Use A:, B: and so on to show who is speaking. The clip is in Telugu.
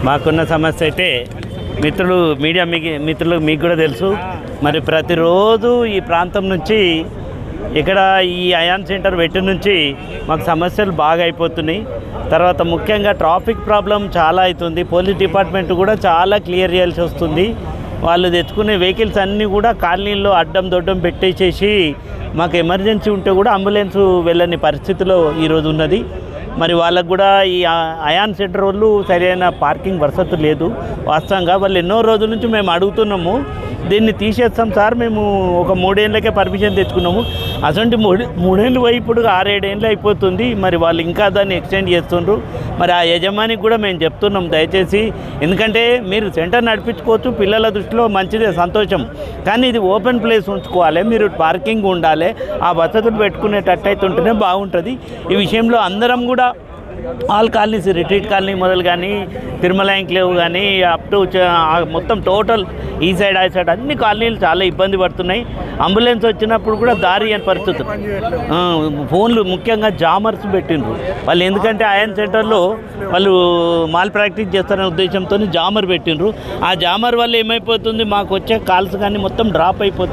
A: మాకున్న సమస్య అయితే మీడియా మిత్రులు మీకు కూడా తెలుసు. మరి ప్రతిరోజు ఈ ప్రాంతం నుంచి ఇక్కడ ఈ అయాన్ సెంటర్ వెట్టి నుంచి మాకు సమస్యలు బాగా అయిపోతున్నాయి. తర్వాత ముఖ్యంగా ట్రాఫిక్ ప్రాబ్లం చాలా అవుతుంది. పోలీస్ డిపార్ట్మెంట్ కూడా చాలా క్లియర్ చేయాల్సి వస్తుంది. వాళ్ళు తెచ్చుకునే వెహికల్స్ అన్నీ కూడా కాలనీల్లో అడ్డం దొడ్డం పెట్టేసేసి మాకు ఎమర్జెన్సీ ఉంటే కూడా అంబులెన్స్ వెళ్ళని పరిస్థితిలో ఈరోజు ఉన్నది. మరి వాళ్ళకు కూడా ఈ అయాన్ సెంటర్ వాళ్ళు సరైన పార్కింగ్ వసతి లేదు. వాస్తవంగా వాళ్ళు ఎన్నో రోజుల నుంచి మేము అడుగుతున్నాము, దీన్ని తీసేస్తాం సార్, మేము ఒక 3 ఏళ్ళకే పర్మిషన్ తెచ్చుకున్నాము. అసలు మూడేళ్ళు పోయి ఇప్పుడు 6-7 ఏళ్ళు అయిపోతుంది. మరి వాళ్ళు ఇంకా దాన్ని ఎక్స్టెండ్ చేస్తుండ్రు. మరి ఆ యజమానికి కూడా మేము చెప్తున్నాం, దయచేసి, ఎందుకంటే మీరు సెంటర్ నడిపించుకోవచ్చు, పిల్లల దృష్టిలో మంచిదే, సంతోషం, కానీ ఇది ఓపెన్ ప్లేస్ ఉంచుకోవాలి, మీరు పార్కింగ్ ఉండాలి, ఆ వసతులు పెట్టుకునేటట్టు అయితే ఉంటేనే బాగుంటుంది. ఈ విషయంలో అందరం కూడా ఆల్ కాలనీస్, రిట్రీట్ కాలనీ మొదలు కానీ, తిరుమల ఎంక్లేవ్ కానీ, అప్ టు మొత్తం టోటల్ ఈ సైడ్ ఆ సైడ్ అన్ని కాలనీలు చాలా ఇబ్బంది పడుతున్నాయి. అంబులెన్స్ వచ్చినప్పుడు కూడా దారి అని పరిస్థితులు. ఫోన్లు ముఖ్యంగా జామర్స్ పెట్టిండ్రు వాళ్ళు, ఎందుకంటే అయాన్ సెంటర్లో వాళ్ళు మాల్ ప్రాక్టీస్ చేస్తారనే ఉద్దేశంతో జామర్ పెట్టిండ్రు. ఆ జామర్ వల్ల ఏమైపోతుంది, మాకు వచ్చే కాల్స్ కానీ మొత్తం డ్రాప్ అయిపోతుంది.